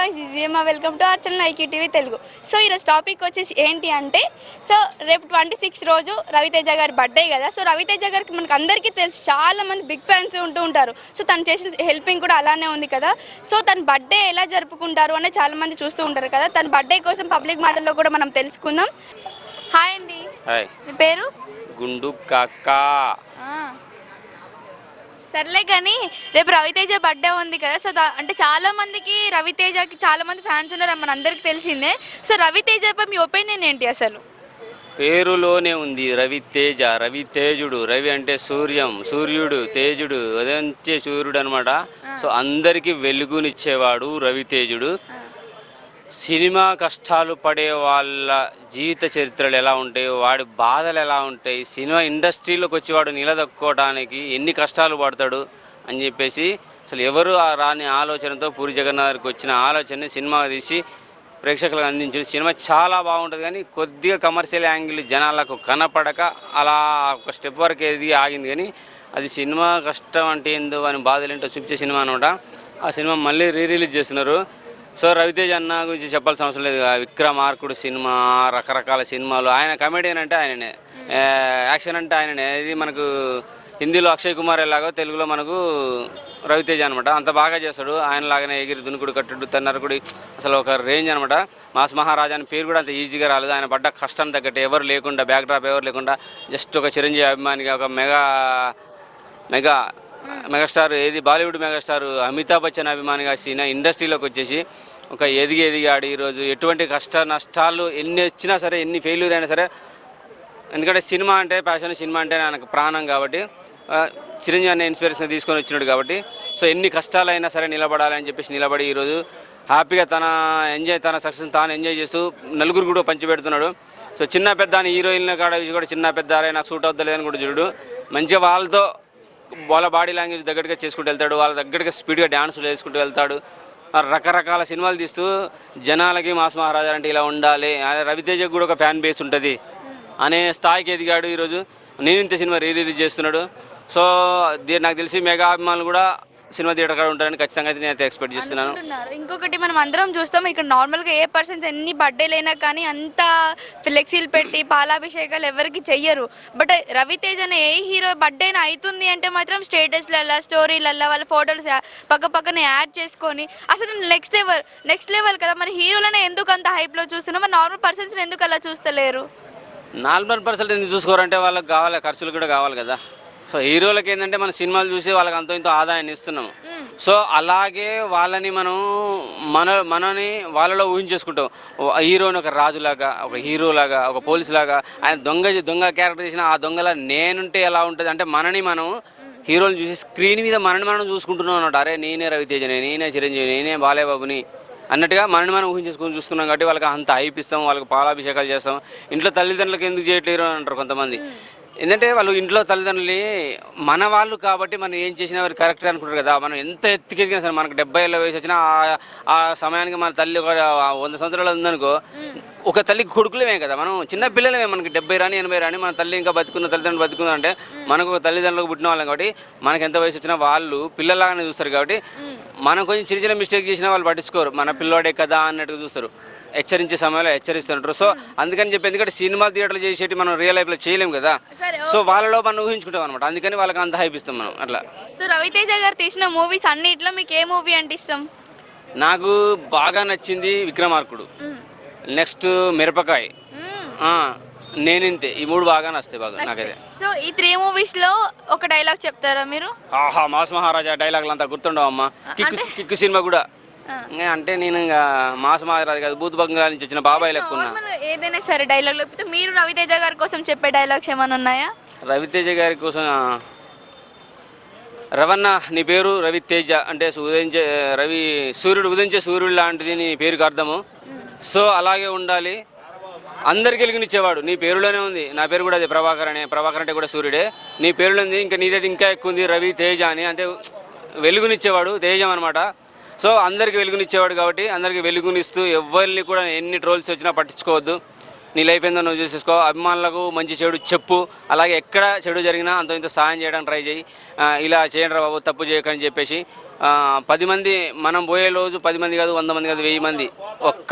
Guys ఈజీఎమ్మా welcome to our channel IQ TV Telugu. So ఈరోజు topic వచ్చేసి ఏంటి అంటే, సో రేపు 26 రోజు రవితేజ గారి బర్త్డే కదా. సో రవితేజ గారికి మనకు అందరికీ తెలుసు, చాలా మంది బిగ్ ఫ్యాన్స్ ఉంటూ ఉంటారు. సో తను చేసిన హెల్పింగ్ కూడా అలానే ఉంది కదా. సో తన బర్త్డే ఎలా జరుపుకుంటారు అనేది చాలా మంది చూస్తూ ఉంటారు కదా. తన బర్త్డే కోసం పబ్లిక్ మాటల్లో కూడా మనం తెలుసుకుందాం. హాయ్ అండి. హాయ్. మీ పేరు? గుండు కాకా. సర్లే కానీ రేపు రవితేజ బర్త్డే ఉంది కదా. సో అంటే చాలా మందికి రవితేజకి చాలా మంది ఫ్యాన్స్ ఉన్నారు, మన అందరికి తెలిసిందే. సో రవితేజపై మీ ఒపీనియన్ ఏంటి అసలు? పేరులోనే ఉంది రవితేజ, రవితేజుడు. రవి అంటే సూర్యుడు, తేజుడు, ఉదయించే సూర్యుడు అనమాట. సో అందరికీ వెలుగునిచ్చేవాడు రవితేజుడు. సినిమా కష్టాలు పడే వాళ్ళ జీవిత చరిత్రలు ఎలా ఉంటాయి, వాడి బాధలు ఎలా ఉంటాయి, సినిమా ఇండస్ట్రీలోకి వచ్చి వాడు నిలదొక్కోవడానికి ఎన్ని కష్టాలు పడతాడు అని చెప్పేసి అసలు ఎవరు రాని ఆలోచనతో పూరి జగన్నాథ్కి వచ్చిన ఆలోచనని సినిమా తీసి ప్రేక్షకులకు అందించిన సినిమా చాలా బాగుంటుంది. కానీ కొద్దిగా కమర్షియల్ యాంగిల్ జనాలకు కనపడక అలా ఒక స్టెప్ వరకు ఎదిగి ఆగింది. కానీ అది సినిమా కష్టం అంటే ఏందో అని బాధలేంటో చూపించే సినిమా అనమాట. ఆ సినిమా మళ్ళీ రిలీజ్ చేస్తున్నారు. సో రవితేజ అన్న గురించి చెప్పాల్సిన అవసరం లేదు. విక్రమార్కుడు సినిమా, రకరకాల సినిమాలు. ఆయన కమెడియన్ అంటే ఆయననే, యాక్షన్ అంటే ఆయననే. ఇది మనకు హిందీలో అక్షయ్ కుమార్ ఎలాగో తెలుగులో మనకు రవితేజ అనమాట. అంత బాగా చేస్తాడు. ఆయనలాగానే ఎగిరి దునుకుడు కట్టుడు తన్నరకుడు అసలు ఒక రేంజ్ అనమాట. మాస్ మహారాజా అని పేరు కూడా అంత ఈజీగా రాలేదు. ఆయన పడ్డ కష్టం తగ్గట్టు ఎవరు లేకుండా, బ్యాక్ డ్రాప్ ఎవరు లేకుండా జస్ట్ ఒక చిరంజీవి అభిమానిగా ఒక మెగాస్టార్ బాలీవుడ్ మెగాస్టార్ అమితాబ్ బచ్చన్ అభిమానిగా సినిమా ఇండస్ట్రీలోకి వచ్చేసి ఒక ఎదిగాడు. ఈరోజు ఎటువంటి కష్ట నష్టాలు ఎన్ని వచ్చినా సరే, ఎన్ని ఫెయిల్యూర్ అయినా సరే, ఎందుకంటే సినిమా అంటే ప్యాషన్, సినిమా అంటే నాకు ప్రాణం కాబట్టి చిరంజీవి అనే ఇన్స్పిరేషన్ తీసుకొని వచ్చినాడు కాబట్టి సో ఎన్ని కష్టాలైనా సరే నిలబడాలని చెప్పేసి నిలబడి ఈరోజు హ్యాపీగా తన సక్సెస్ తాను ఎంజాయ్ చేస్తూ నలుగురు కూడా పంచిపెడుతున్నాడు. సో చిన్న పెద్ద అని హీరోయిన్ల కాడ కూడా చిన్న పెద్ద నాకు సూట్ అవుతలేదని కూడా చూడు, మంచిగా వాళ్ళ బాడీ లాంగ్వేజ్ దగ్గరగా చేసుకుంటూ వెళ్తాడు. వాళ్ళ దగ్గరగా స్పీడ్గా డ్యాన్సులు వేసుకుంటూ వెళ్తాడు. రకరకాల సినిమాలు తీస్తూ జనాలకి మాస్ మహారాజా అంటే ఇలా ఉండాలి, రవితేజకు కూడా ఒక ఫ్యాన్ బేస్ ఉంటుంది అనే స్థాయికి ఎదిగాడు. ఈరోజు నేను ఇంత సినిమా రిలీజ్ చేస్తున్నాడు. సో నాకు తెలిసి మెగా అభిమానులు కూడా సినిమా థియేటర్ కాడ ఉంటారని ఖచ్చితంగా నేను ఎక్స్పెక్ట్ చేస్తున్నాను. ఇంకొకటి మనం అందరం చూస్తాం, ఇక్కడ నార్మల్గా ఏ పర్సన్స్ ఎన్ని బర్త్డేలు అయినా కానీ అంత ఫ్లెక్సీలు పెట్టి పాలాభిషేకాలు ఎవరికి చెయ్యరు. బట్ రవితేజ అనే ఏ హీరో బర్త్డే అవుతుంది అంటే మాత్రం స్టేటస్లలో, స్టోరీలలో వాళ్ళ ఫోటోలు పక్కన యాడ్ చేసుకొని అసలు నెక్స్ట్ లెవెల్ కదా. మరి హీరోలనే ఎందుకు అంత హైప్లో చూస్తున్నాం, మరి నార్మల్ పర్సన్స్ని ఎందుకు అలా చూస్తలేరు? నార్మల్ పర్సన్ ఎందుకు చూసుకోరంటే వాళ్ళకి కావాలి, ఖర్చులు కూడా కావాలి కదా. సో హీరోలకి ఏంటంటే మన సినిమాలు చూసి వాళ్ళకి అంతో ఇంతో ఆదాయాన్ని ఇస్తున్నాము. సో అలాగే వాళ్ళని మనని వాళ్ళలో ఊహించేసుకుంటాం. హీరోని ఒక రాజులాగా, ఒక హీరోలాగా, ఒక పోలీసులాగా, ఆయన దొంగ క్యారెక్టర్ చేసిన ఆ దొంగలా నేనుంటే ఎలా ఉంటుంది అంటే మనం హీరోని చూసి స్క్రీన్ మీద మనం చూసుకుంటున్నాం అన్నమాట. అరే నేనే రవితేజని, నేనే చిరంజీవి, నేనే బాలయ్యబాబుని అన్నట్టుగా మనం ఊహించేసుకొని చూసుకున్నాం కాబట్టి వాళ్ళకి అంత హైప్ ఇస్తాం, వాళ్ళకి పాలాభిషేకాలు చేస్తాం. ఇంట్లో తల్లిదండ్రులకు ఎందుకు చేయట్లేరు అని అంటారు కొంతమంది. ఎందుకంటే వాళ్ళు ఇంట్లో తల్లిదండ్రులు మన వాళ్ళు కాబట్టి మనం ఏం చేసినా వారు కరెక్ట్ అనుకుంటారు కదా. మనం ఎంత ఎత్తుకెదిగినా సరే, మనకు 70 ఏళ్ళ వయసు వచ్చినా ఆ సమయానికి మన తల్లి ఒక 100 సంవత్సరాలు ఉందనుకో, ఒక తల్లికి కొడుకులమే కదా. మనం చిన్న పిల్లలమే, మనకి 70 రాని 80 రాని మన తల్లి ఇంకా తల్లిదండ్రులు బతుకున్నా అంటే మనకు ఒక తల్లిదండ్రులకు పుట్టిన వాళ్ళం కాబట్టి మనకి ఎంత వయసు వచ్చినా వాళ్ళు పిల్లలాగానే చూస్తారు. కాబట్టి మనం కొంచెం చిన్న మిస్టేక్ చేసినా వాళ్ళు పట్టించుకోరు, మన పిల్లోడే కదా అన్నట్టుగా చూస్తారు. హెచ్చరించే సమయంలో హెచ్చరిస్తుంటారు. సో అందుకని చెప్పి, ఎందుకంటే సినిమా థియేటర్లు చేసేటి మనం రియల్ లైఫ్లో చేయలేము కదా. సో వాళ్ళలో మనం ఊహించుకుంటాం అనమాట. అందుకని వాళ్ళకి అంత హైప్ ఇస్తాం మనం అట్లా. సో రవితేజ గారు తీసిన మూవీస్ అన్నిట్లో మీకు ఏ మూవీ అంటే ఇష్టం? నాకు బాగా నచ్చింది విక్రమార్కుడు, నెక్స్ట్ మిరపకాయ, నేనింతే. ఈ 3 బాగా నస్తాయి బాగా నాకైతే. సో ఈ 3 మూవీస్లో ఒక డైలాగ్ చెప్తారా మీరు? మాస్ మహారాజా డైలాగులు అంతా గుర్తుండవు అమ్మ. కిక్కు సినిమా కూడా అంటే నేను ఇంకా మాస్ మహారాజు కాదు, బూత్ బంగాళ నుంచి వచ్చిన బాబాయ్ లెక్కున్నా. ఏదైనా సరే డైలాగ్, లేకపోతే మీరు రవితేజ గారి కోసం చెప్పే డైలాగ్స్ ఏమైనా ఉన్నాయా? రవితేజ గారి కోసం రవణ నీ పేరు రవితేజ అంటే సూర్యుడు ఉదయించే సూర్యుడు లాంటిది నీ పేరుకి అర్థము. సో అలాగే ఉండాలి, అందరికి వెలుగునిచ్చేవాడు. నీ పేరులోనే ఉంది, నా పేరు కూడా అదే ప్రభాకర్ అంటే కూడా సూర్యుడే. నీ పేరులో ఉంది, ఇంకా నీదేది ఇంకా ఎక్కువ ఉంది రవితేజ అని, అంటే వెలుగునిచ్చేవాడు, తేజం అనమాట. సో అందరికి వెలుగునిచ్చేవాడు కాబట్టి అందరికి వెలుగునిస్తూ ఎవరిని కూడా ఎన్ని ట్రోల్స్ వచ్చినా పట్టించుకోవద్దు. నీ లైఫ్ ఏందో నువ్వు చూసేసుకో. అభిమానులకు మంచి చెడు చెప్పు, అలాగే ఎక్కడ చెడు జరిగినా అంత ఇంత సాయం చేయడానికి ట్రై చేయి. ఇలా చేయండి రా బాబు, తప్పు చేయకని చెప్పేసి 10 మంది మనం పోయే రోజు 10 మంది కాదు, 100 మంది కాదు, 1000 మంది. ఒక్క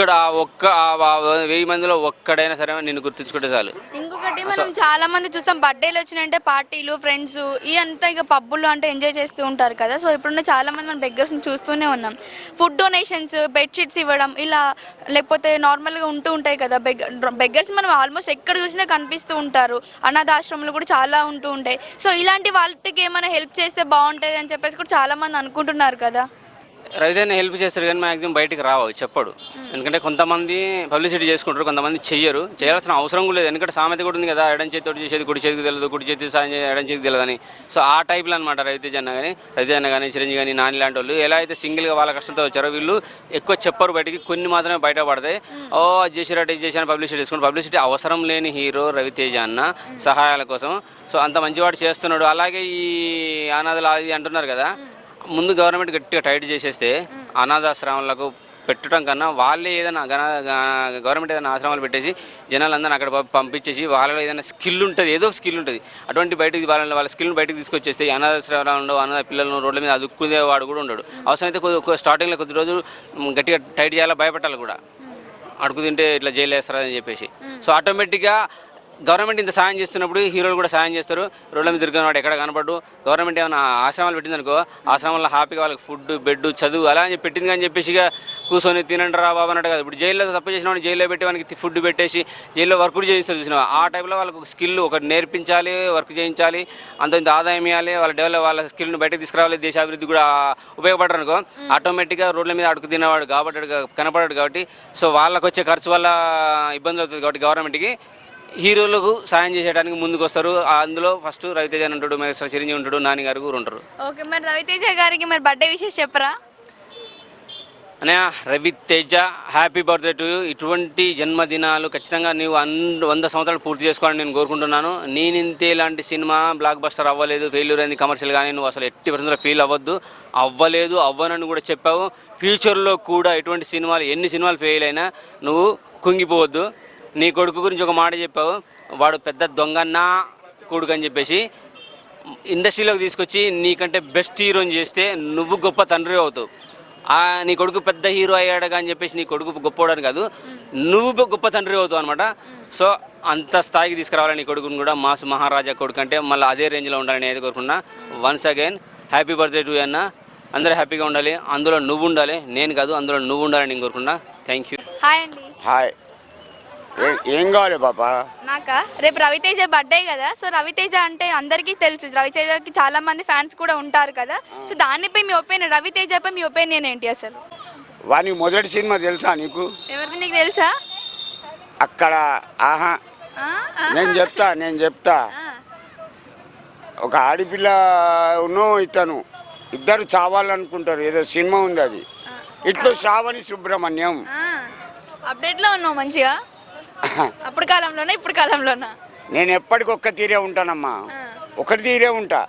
1000 మందిలో ఒక్కడైనా సరే నిన్ను గుర్తుంచుకుంటే చాలు. ఇంకొకటి మనం చాలా మంది చూస్తాం బర్త్డేలు వచ్చినాయంటే పార్టీలు ఫ్రెండ్స్ ఈ అంతా ఇక పబ్బులు అంటే ఎంజాయ్ చేస్తూ ఉంటారు కదా. సో ఇప్పుడున్న చాలా మంది మనం బెగ్గర్స్ని చూస్తూనే ఉన్నాం. ఫుడ్ డొనేషన్స్, బెడ్షీట్స్ ఇవ్వడం ఇలా, లేకపోతే నార్మల్గా ఉంటూ ఉంటాయి కదా బెగ్గర్స్ మనం ఆల్మోస్ట్ ఎక్కడ చూసినా కనిపిస్తూ ఉంటారు. అనాథాశ్రమాలు కూడా చాలా ఉంటూ ఉంటాయి. సో ఇలాంటి వాళ్ళకి ఏమైనా హెల్ప్ చేస్తే బాగుంటుంది అని చెప్పేసి కూడా చాలా మంది అనుకుంటున్నారు కదా. రైతైనా హెల్ప్ చేస్తారు కానీ మ్యాక్సిమం బయటికి రావు, చెప్పడు. ఎందుకంటే కొంతమంది పబ్లిసిటీ చేసుకుంటారు, కొంతమంది చెయ్యరు. చేయాల్సిన అవసరం కూడా లేదు. ఎందుకంటే సామెత కూడా ఉంది కదా, ఎడం చేతితో చేసేది కుడి చేతికి తెలియదు, కుడి చేతి సాయం చేసి ఎడం చేతికి తెలియదని. సో ఆ టైప్లో అనమాట రవితేజ అన్న కానీ చిరంజీవి కానీ నాని లాంటి వాళ్ళు ఎలా అయితే సింగిల్గా వాళ్ళ కష్టంతో వచ్చారో వీళ్ళు ఎక్కువ చెప్పరు బయటికి, కొన్ని మాత్రమే బయట పడతాయి. అది చేసినట్టు ఇది చేసిన పబ్లిసిటీ చేసుకుంటారు. పబ్లిసిటీ అవసరం లేని హీరో రవితేజ అన్న సహాయాల కోసం. సో అంత మంచివాడు చేస్తున్నాడు. అలాగే ఈ అనాథలు అది అంటున్నారు కదా, ముందు గవర్నమెంట్ గట్టిగా టైట్ చేసేస్తే అనాథాశ్రమాలకు పెట్టడం కన్నా వాళ్ళే ఏదైనా గవర్నమెంట్ ఏదైనా ఆశ్రమాలు పెట్టేసి జనాలందరినీ అక్కడ పంపించేసి వాళ్ళలో ఏదైనా స్కిల్ ఉంటుంది, ఏదో ఒక స్కిల్ ఉంటుంది, అటువంటి బయటకు వాళ్ళ స్కిల్ని బయటకు తీసుకొచ్చేస్తే అనాథాశ్రమాలు అనాథ పిల్లలను రోడ్ల మీద అదుక్కునేవాడు కూడా ఉండడు. అవసరమైతే స్టార్టింగ్లో కొద్ది రోజులు గట్టిగా టైట్ చేయాలా, భయపెట్టాలి కూడా, అడుగు తింటే ఇట్లా జైలు వేస్తారని చెప్పేసి. సో ఆటోమేటిక్గా గవర్నమెంట్ ఇంత సాయం చేస్తున్నప్పుడు హీరోలు కూడా సాయం చేస్తారు. రోడ్ల మీద తిరిగిన వాడు ఎక్కడ కనపడ్డు. గవర్నమెంట్ ఏమైనా ఆశ్రమాలు పెట్టిందనుకో, ఆశ్రమంలో హ్యాపీగా వాళ్ళకి ఫుడ్, బెడ్, చదువు అలా అని పెట్టింది కానీ చెప్పేసి కూర్చొని తినండి రా బాబు అన్నట్టు కాదు. ఇప్పుడు జైల్లో తప్పు చేసిన వాడిని జైల్లో పెట్టి వానికి ఫుడ్ పెట్టేసి జైల్లో వర్క్ కూడా చేయిస్తారు చూసిన. ఆ టైంలో వాళ్ళకు ఒక స్కిల్ ఒకటి నేర్పించాలి, వర్క్ చేయించాలి, ఇంత ఆదాయం ఇవ్వాలి, వాళ్ళ స్కిల్ని బయటకు తీసుకురావాలి, దేశాభివృద్ధి కూడా ఉపయోగపడరు అనుకో, ఆటోమేటిక్గా రోడ్ల మీద అడుగు తినేవాడు కాబట్టి కనపడాడు కాబట్టి సో వాళ్ళకు వచ్చే ఖర్చు వల్ల ఇబ్బందులు అవుతుంది. కాబట్టి గవర్నమెంట్కి హీరోలకు సాయం చేసేయడానికి ముందుకు వస్తారు. అందులో ఫస్ట్ రవితేజ అని ఉంటాడు, మెగాస్టార్ చిరంజీవి ఉంటాడు, నాని గారు కూడా ఉంటారు. ఓకే, మరి రవితేజ గారికి మరి బర్త్డే విషెస్ చెప్పరా? అన్నయ్య Raviteja, happy birthday to you. ఇటువంటి జన్మదినాలు ఖచ్చితంగా నీవు 100 సంవత్సరాలు పూర్తి చేసుకోవాలని నేను కోరుకుంటున్నాను. నేనింతే ఇలాంటి సినిమా బ్లాక్ బస్టర్ అవ్వలేదు, ఫెయిల్యూర్ అయింది కమర్షియల్ కానీ నువ్వు అసలు 80% ఫీల్ అవ్వద్దు, అవ్వనని కూడా చెప్పావు. ఫ్యూచర్లో కూడా ఎటువంటి సినిమాలు, ఎన్ని సినిమాలు ఫెయిల్ అయినా నువ్వు కుంగిపోవద్దు. నీ కొడుకు గురించి ఒక మాట చెప్పావు, వాడు పెద్ద దొంగన్నా కొడుకు అని చెప్పేసి ఇండస్ట్రీలోకి తీసుకొచ్చి నీకంటే బెస్ట్ హీరోని చేస్తే నువ్వు గొప్ప తండ్రి అవుతావు. నీ కొడుకు పెద్ద హీరో అయ్యాడు అని చెప్పేసి నీ కొడుకు గొప్పవాడని కాదు, నువ్వు గొప్ప తండ్రి అవుతావు అనమాట. సో అంత స్థాయికి తీసుకురావాలి నీ కొడుకుని కూడా. మాస్ మహారాజా కొడుకు అంటే మళ్ళీ అదే రేంజ్లో ఉండాలని ఏది కోరుకున్నా. Once again happy birthday to you అన్న. అందరూ హ్యాపీగా ఉండాలి, అందులో నువ్వు ఉండాలి, నేను కాదు, అందులో నువ్వు ఉండాలని నేను కోరుకున్నా. Thank you. హాయ్ అండి. హాయ్. ఏం కావాలి పాపా? నాకా రేపు రవితేజ బర్త్డే కదా. సో రవితేజ అంటే అందరికీ తెలుసు, రవితేజకి చాలా మంది ఫ్యాన్స్ కూడా ఉంటారు కదా. సో దానిపై మీ ఒపీనియన్, రవితేజపై మీ ఒపీనియన్ ఏంటి అసలు? వాని మొదటి సినిమా తెలుసా నీకు? ఎవరిది నీకు తెలుసా? అక్కడ ఆహా నేను చెప్తా. ఒక ఆడపిల్ల ఇతను ఇద్దరు చావాలనుకుంటారు, ఏదో సినిమా ఉంది అది. ఇట్లు శ్రావణి సుబ్రహ్మణ్యం. అప్డేట్లో ఉన్నావు మంచిగా. అప్పుడు కాలంలోనా ఇప్పుడు కాలంలోనా? నేను ఎప్పటికొక్క తీరే ఉంటానమ్మా, ఒకటి తీరే ఉంటా.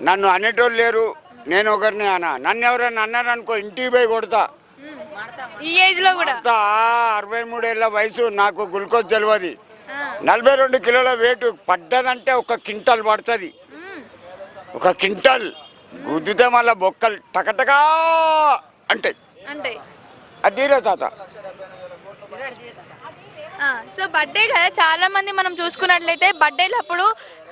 నన్ను అనేటోళ్ళు లేరు, నేను ఒకరిని నన్ను ఎవరైనా అన్నారు అనుకో ఇంటికి పోయి కొడతా. ఈ ఏజ్ లో కూడా 63 ఏళ్ళ వయసు, నాకు గ్లూకోజ్ తెలియదు. 42 కిలోల వెయిట్ పడ్డదంటే 1 క్వింటల్ పడుతుంది. 1 క్వింటల్ గుద్దితే మళ్ళీ బొక్కలు టకటకా అంటే అది తీరే తాత. సో బర్త్డే కదా, చాలా మంది మనం చూసుకున్నట్లయితే బర్త్డేలు అప్పుడు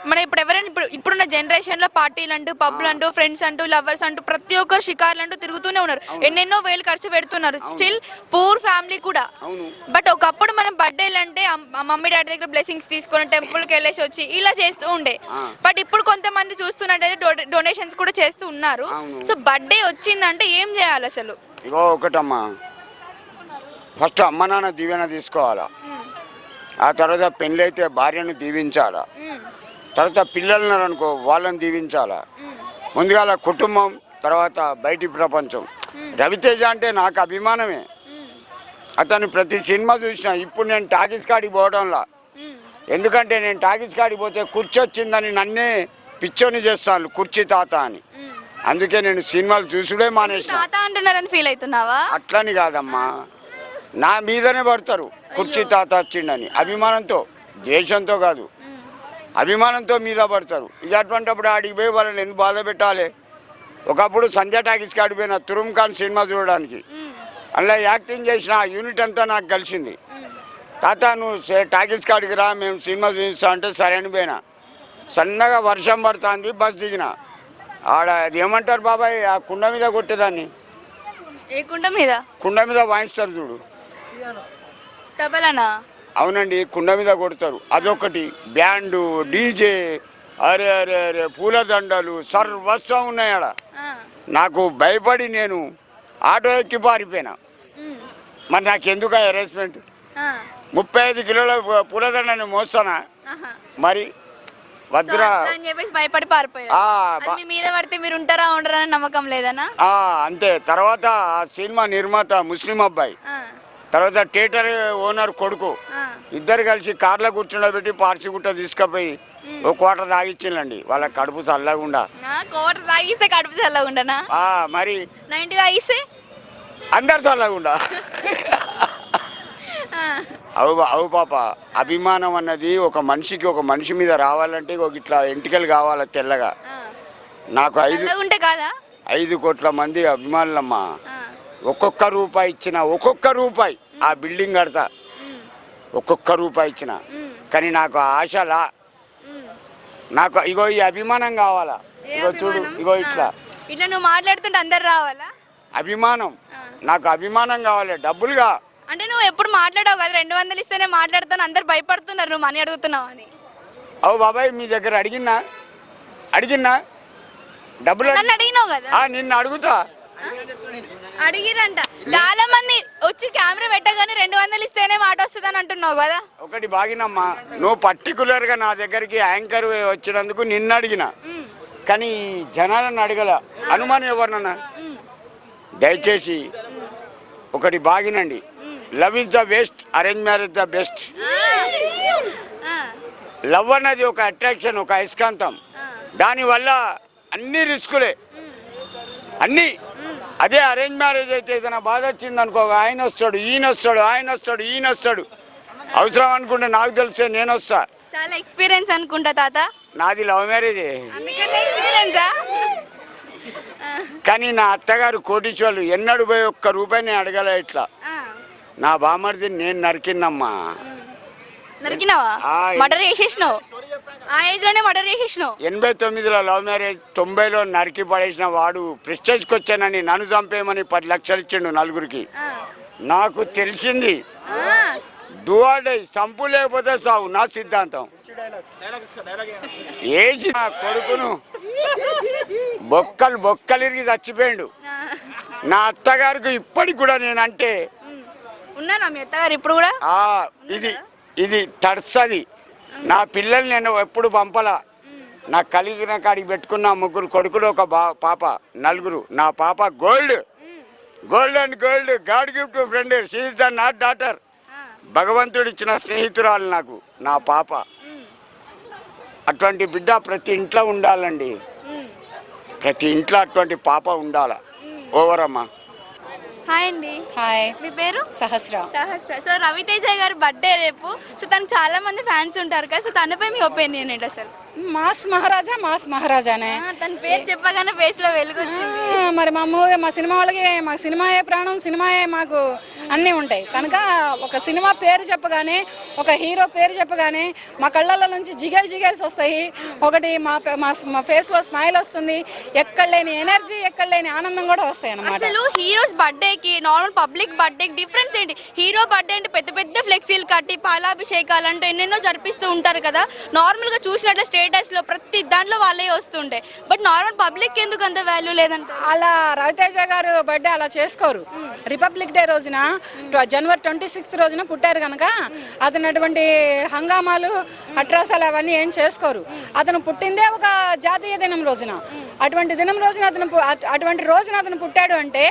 మనం ఇప్పుడు ఎవరైనా ఇప్పుడున్న జనరేషన్లో పార్టీలు అంటూ, పబ్లు అంటూ, ఫ్రెండ్స్ అంటూ, లవర్స్ అంటూ ప్రతి ఒక్కరు షికార్లు అంటూ తిరుగుతూనే ఉన్నారు. ఎన్నెన్నో వేలు ఖర్చు పెడుతున్నారు, స్టిల్ పూర్ ఫ్యామిలీ కూడా. బట్ ఒకప్పుడు మనం బర్త్డేలు అంటే మమ్మీ డాడీ దగ్గర బ్లెస్సింగ్స్ తీసుకొని టెంపుల్కి వెళ్ళేసి వచ్చి ఇలా చేస్తూ ఉండే. బట్ ఇప్పుడు కొంతమంది చూస్తున్నట్టయితే డొనేషన్స్ కూడా చేస్తూ ఉన్నారు. సో బర్త్డే వచ్చిందంటే ఏం చేయాలి అసలు? ఇగో ఒకటమ్మా, ఫస్ట్ అమ్మ నాన్న దీవెన తీసుకోవాలా, ఆ తర్వాత పెళ్ళి అయితే భార్యను దీవించాలా, తర్వాత పిల్లలు అనుకో వాళ్ళని దీవించాలా. ముందుగా కుటుంబం, తర్వాత బయటి ప్రపంచం. రవితేజ అంటే నాకు అభిమానమే. అతను ప్రతి సినిమా చూసిన. ఇప్పుడు నేను టాకీస్ కాడికి పోవడంలా, ఎందుకంటే నేను టాకీస్ కాడికి పోతే కుర్చీ వచ్చిందని నన్నే పిచ్చోని చేస్తాను, కుర్చీ తాత అని. అందుకే నేను సినిమాలు చూసుడే మానేసిన. ఫీల్ అవుతున్నావా? అట్లని కాదమ్మా, నా మీదనే పడతారు కుర్చీ తాత వచ్చిండని. అభిమానంతో, దేశంతో కాదు, అభిమానంతో మీద పడతారు. ఇక అటువంటిప్పుడు ఆడికి పోయి వాళ్ళని ఎందుకు బాధ పెట్టాలి? ఒకప్పుడు సంజయ్ టాకీస్ కాడిపోయిన తురుమ్ ఖాన్ సినిమా చూడడానికి. అందులో యాక్టింగ్ చేసిన ఆ యూనిట్ అంతా నాకు కలిసింది. తాత నువ్వు టాకీస్ కాడికి రా, మేము సినిమా చూపిస్తా అంటే సరే అని పోయినా. సన్నగా వర్షం పడుతుంది, బస్ దిగిన. ఆడ అది ఏమంటారు బాబాయ్, ఆ కుండ మీద కొట్టేదాన్ని, ఏ కుండ మీద? కుండ మీద వాయిస్తారు చూడు. తబలనా? అవునండి, కుండ మీద కొడతారు. అదొకటి. బ్యాండు, డీజే, అరే అరే అరే పూలదండలు సర్వస్వం ఉన్నాయి ఆడ. నాకు భయపడి నేను ఆటో ఎక్కి పారిపోయినా. మరి నాకు ఎందుకు హెరాస్మెంట్? 35 కిలోల పూలదండని మోస్తానా? మరి వద్దురా అని చెప్పేసి భయపడి పారిపోయారు. అది మీ మీద పడితే మీరు ఉంటారా ఉండరా అని నమ్మకం లేదనా? అంతే. తర్వాత ఆ సినిమా నిర్మాత ముస్లిం అబ్బాయి, తర్వాత థియేటర్ ఓనర్ కొడుకు ఇద్దరు కలిసి కార్లో కూర్చుండబెట్టి పార్సిగుట్ట తీసుకుపోయి ఒక క్వార్టర్ తాగిచ్చిందండి. వాళ్ళ కడుపు చల్లగుండా. క్వార్టర్ తాగిస్తే కడుపు చల్లగుండనా? మరి 90 తాగిస్తే అందరు చల్లగుండా. అవు పాప, అభిమానం అన్నది ఒక మనిషికి, ఒక మనిషి మీద రావాలంటే ఒక ఇట్లా ఎంటికలు కావాలి తెల్లగా. నాకు 5 కోట్ల మంది అభిమానులమ్మా. ఒక్కొక్క రూపాయి ఇచ్చిన, ఒక్కొక్క రూపాయి ఆ బిల్డింగ్ కడతా, ఒక్కొక్క రూపాయి ఇచ్చిన. కానీ నాకు ఆశలా, నాకు ఇగో ఈ అభిమానం కావాలా. ఇగో చూడు, ఇగో ఇట్లా ఇట్లా నువ్వు మాట్లాడుతుంటే అందరు రావాలా? అభిమానం, నాకు అభిమానం కావాలి, డబ్బులుగా. అంటే నువ్వు ఎప్పుడు మాట్లాడావు కదా, 200 ఇస్తేనే మాట్లాడుతాను, అందరు భయపడుతున్నారు నువ్వు మనీ అడుగుతున్నావు అని. అవు బాబాయ్, మీ దగ్గర అడిగినా డబ్బులు అడిగినావు కదా? నిన్ను అడుగుతా. అడిగిరంట చాలా మంది వచ్చి కెమెరా పెట్టగానే 200 ఇస్తేనే మాట వస్తుందని అంటున్నావు కదా. ఒకటి బాగినమ్మా, నువ్వు పర్టికులర్గా నా దగ్గరికి యాంకర్ వచ్చినందుకు నిన్ను అడిగిన, కానీ జనాలను అడగల. అనుమానం ఎవరినన్నా? దయచేసి ఒకటి బాగినండి, love is the best, arrange marriage the best. Love అన్నది ఒక అట్రాక్షన్, ఒక అయస్కాంతం. దానివల్ల అన్ని రిస్కులే, అన్నీ. అదే అరేంజ్ మ్యారేజ్ అయితే ఏదైనా బాధ వచ్చింది అనుకో, ఆయన వస్తాడు, ఈయన వస్తాడు, ఆయన వస్తాడు, ఈయన వస్తాడు. అవసరం అనుకుంటే నాకు తెలిస్తే నేను వస్తా. చాలా ఎక్స్పీరియన్స్ అనుకుంటా తాత. నాది లవ్ మ్యారేజే, కానీ నా అత్తగారు కోటీశ్వర్లు, ఎన్నడు పోయి ఒక్క రూపాయిని అడగల. ఇట్లా నా బామర్ది నేను నరికిందమ్మా. నరికినావా? మర్డర్ చేసేసినావు? ఆ ఏజ్ లోనే మర్డర్ చేసేసినావు? 89లో లవ్ మ్యారేజ్, 90లో నరికి పడేసిన వాడు ప్రెస్టేజ్కి వచ్చానని నన్ను చంపేయమని 10 లక్షలు ఇచ్చిండు నలుగురికి. నాకు తెలిసింది దువాడై సంపు లేకపోతే సావు, నా సిద్ధాంతం. ఏసి నా కొడుకును బొక్కలిరిగి చచ్చిపోయాడు. నా అత్తగారికి ఇప్పటికి కూడా నేనంటే ఉన్నానా మీ అత్తగారు ఇప్పుడు కూడా? ఇది తడుస్తుంది. నా పిల్లలు నేను ఎప్పుడు పంపలా. నా కలిగిన కాడికి పెట్టుకున్న 3 కొడుకులు, ఒక పాప, 4. నా పాప gold and gold, God gift to friend, she is the not daughter. భగవంతుడు ఇచ్చిన స్నేహితురాలు నాకు నా పాప. అటువంటి బిడ్డ ప్రతి ఇంట్లో ఉండాలండి, ప్రతి ఇంట్లో అటువంటి పాప ఉండాల. ఓవరమ్మా. హాయ్ అండి. హాయ్, మీ పేరు? సహస్ర. సో రవితేజ గారి బర్త్డే రేపు. సో తనకు చాలా మంది ఫ్యాన్స్ ఉంటారు కదా, సో తనపై మీ ఒపీనియన్ ఏంటి అసలు? మాస్ మహారాజానే. తన పేరు చెప్పగానే ఫేస్ లో వెలుగు వచ్చింది. మరి మా సినిమా వాళ్ళకి మా సినిమాయే ప్రాణం, సినిమాయే మాకు అన్నీ ఉంటాయి కనుక ఒక సినిమా పేరు చెప్పగానే, ఒక హీరో పేరు చెప్పగానే మా కళ్ళల్లో నుంచి జిగేల్స్ వస్తాయి. ఒకటి మా ఫేస్లో స్మైల్ వస్తుంది, ఎక్కడ లేని ఎనర్జీ, ఎక్కడ లేని ఆనందం కూడా వస్తాయి అన్నమాట. అసలు హీరోస్ బర్త్డేకి నార్మల్ పబ్లిక్ బర్త్డేకి డిఫరెన్స్ ఏంటి? హీరో బర్త్డే అంటే పెద్ద పెద్ద ఫ్లెక్సీలు కట్టి పాలాభిషేకాలు అంటూ ఎన్నెన్నో జరిపిస్తూ ఉంటారు కదా. నార్మల్గా చూసినట్లు స్టేటస్లో ప్రతి దాంట్లో వాళ్ళే వస్తుంటాయి. బట్ నార్మల్ పబ్లిక్ ఎందుకు అంత వాల్యూ లేదంట? అలా రవితేజ గారు బర్త్డే అలా చేసుకోరు. రిపబ్లిక్ డే రోజున, జనవరి 26 రోజున పుట్టారు కనుక అతను అటువంటి హంగామాలు, అట్రాసాలు అవన్నీ ఏం చేసుకోరు. అతను పుట్టిందే ఒక జాతీయ దినం రోజున. అటువంటి రోజున అతను పుట్టాడు అంటే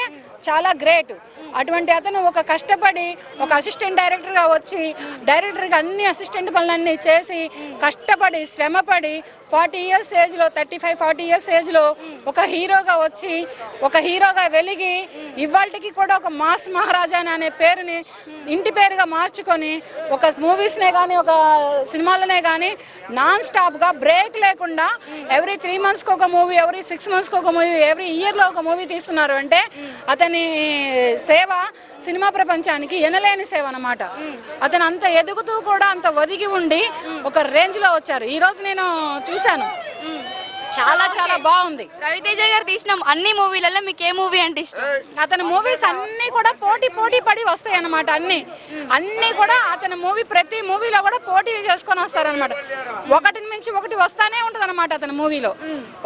చాలా గ్రేట్. అటువంటి అతను ఒక కష్టపడి ఒక అసిస్టెంట్ డైరెక్టర్గా వచ్చి డైరెక్టర్గా అన్ని అసిస్టెంట్ పనులన్నీ చేసి కష్టపడి శ్రమపడి 40 ఇయర్స్ ఏజ్లో 35-40 ఇయర్స్ ఏజ్లో ఒక హీరోగా వచ్చి ఒక హీరోగా వెలిగి ఇవాళకి కూడా ఒక మాస్ మహారాజా అనే పేరుని ఇంటి పేరుగా మార్చుకొని ఒక మూవీస్నే కానీ ఒక సినిమాలనే కానీ నాన్ స్టాప్గా బ్రేక్ లేకుండా ఎవ్రీ 3 మంత్స్కి ఒక మూవీ, ఎవ్రీ 6 మంత్స్కి ఒక మూవీ, ఎవ్రీ ఇయర్లో ఒక మూవీ తీస్తున్నారు అంటే అతని సేవ సినిమా ప్రపంచానికి ఎనలేని సేవ అన్నమాట. అతను అంత ఎదుగుతూ కూడా అంత ఒదిగి ఉండి ఒక రేంజ్లో వచ్చారు. ఈరోజు నేను చూశాను, చాలా చాలా బాగుంది. రవితేజ గారు తీసిన అన్ని మూవీలలో మీకు ఏ మూవీ అంటే ఇష్టం? అతని మూవీస్ అన్నీ కూడా పోటీ పడి వస్తాయి అన్నమాట. అన్నీ కూడా అతని ప్రతి మూవీలో కూడా పోటీ చేసుకొని వస్తారనమాట. ఒకటిని మించి ఒకటి వస్తానే ఉంటుంది అనమాట అతని మూవీలో.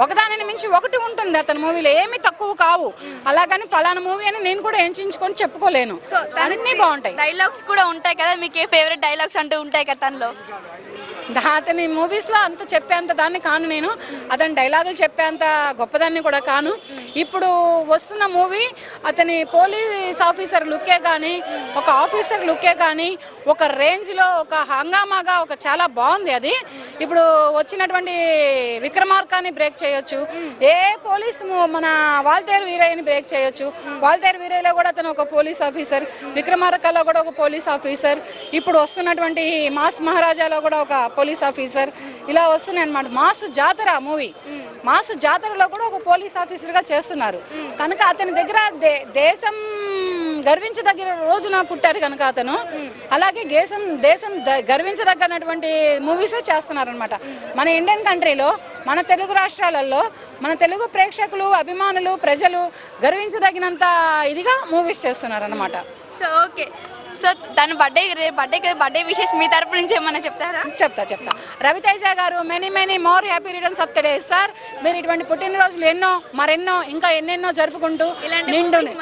ఒకదానిని మించి ఒకటి ఉంటుంది అతని మూవీలో, ఏమీ తక్కువ కావు. అలాగని పలానా మూవీ అని నేను కూడా ఎంచుకొని చెప్పుకోలేను. సో అన్నీ బాగుంటాయి. డైలాగ్స్ కూడా ఉంటాయి కదా, మీకు ఏ ఫేవరెట్ డైలాగ్స్ అంటూ ఉంటాయి కదా తనలో? అతని మూవీస్లో అంత చెప్పేంత దాన్ని కాను నేను, అతని డైలాగులు చెప్పేంత గొప్పదాన్ని కూడా కాను. ఇప్పుడు వస్తున్న మూవీ అతని పోలీస్ ఆఫీసర్ లుక్కే కానీ ఒక ఆఫీసర్ లుక్కే కానీ ఒక రేంజ్లో ఒక హంగామాగా ఒక చాలా బాగుంది. అది ఇప్పుడు వచ్చినటువంటి విక్రమార్కాన్ని బ్రేక్ చేయొచ్చు, ఏ పోలీస్ మన వాల్తేరు వీరయ్యని బ్రేక్ చేయొచ్చు. వాల్తేరు వీరయ్యలో కూడా అతను ఒక పోలీస్ ఆఫీసర్, విక్రమార్కలో కూడా ఒక పోలీస్ ఆఫీసర్, ఇప్పుడు వస్తున్నటువంటి మాస్ మహారాజాలో కూడా ఒక పోలీస్ ఆఫీసర్, ఇలా వస్తున్నాయి అనమాట. మాస్ జాతర మూవీ, మాస్ జాతరలో కూడా ఒక పోలీస్ ఆఫీసర్గా చేస్తున్నారు కనుక అతని దగ్గర దేశం గర్వించదగిన రోజున పుట్టారు కనుక అతను, అలాగే దేశం గర్వించదగినటువంటి మూవీసే చేస్తున్నారనమాట. మన ఇండియన్ కంట్రీలో, మన తెలుగు రాష్ట్రాలలో మన తెలుగు ప్రేక్షకులు, అభిమానులు, ప్రజలు గర్వించదగినంత ఇదిగా మూవీస్ చేస్తున్నారనమాట. సో ఓకే, సో తన బర్త్డే విషెస్ మీ తరపు నుంచి ఏమన్నా చెప్తారా? చెప్తా. రవితేజ గారు many more happy returns of the day sir. మీరు ఇటువంటి పుట్టినరోజులు మరెన్నో ఇంకా ఎన్నెన్నో జరుపుకుంటూ నిండుని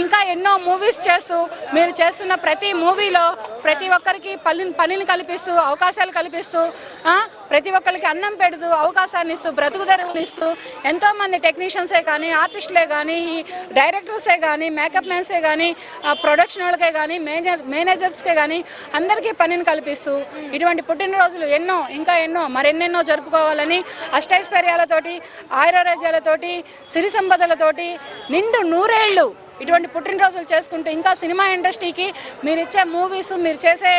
ఇంకా ఎన్నో మూవీస్ చేస్తూ మీరు చేస్తున్న ప్రతి మూవీలో ప్రతి ఒక్కరికి పనిని కల్పిస్తూ, అవకాశాలు కల్పిస్తూ, ప్రతి ఒక్కరికి అన్నం పెడుతూ, అవకాశాన్ని ఇస్తూ, బ్రతుకుదరువులు ఇస్తూ, ఎంతోమంది టెక్నీషియన్సే కానీ, ఆర్టిస్టులే కానీ, డైరెక్టర్సే కానీ, మేకప్ మ్యాన్సే కానీ, ప్రొడక్షన్ వాళ్ళకే కానీ, మేనేజర్స్కే కానీ అందరికీ పనిని కల్పిస్తూ ఇటువంటి పుట్టినరోజులు ఇంకా ఎన్నో మరెన్నెన్నో జరుపుకోవాలని అష్టైశ్వర్యాలతోటి, ఆయురారోగ్యాలతోటి, సిరి సంపదలతోటి నిండు నూరేళ్ళు ఇటువంటి పుట్టినరోజులు చేసుకుంటూ ఇంకా సినిమా ఇండస్ట్రీకి మీరు ఇచ్చే మీరు చేసే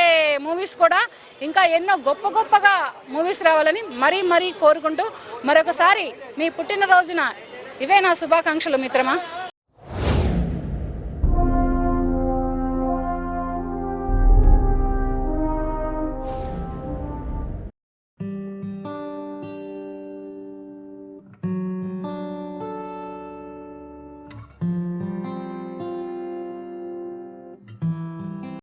మూవీస్ కూడా ఇంకా ఎన్నో గొప్పగా మూవీస్ రావాలని మరీ కోరుకుంటూ మరొకసారి మీ పుట్టినరోజున ఇవే నా శుభాకాంక్షలు మిత్రమా.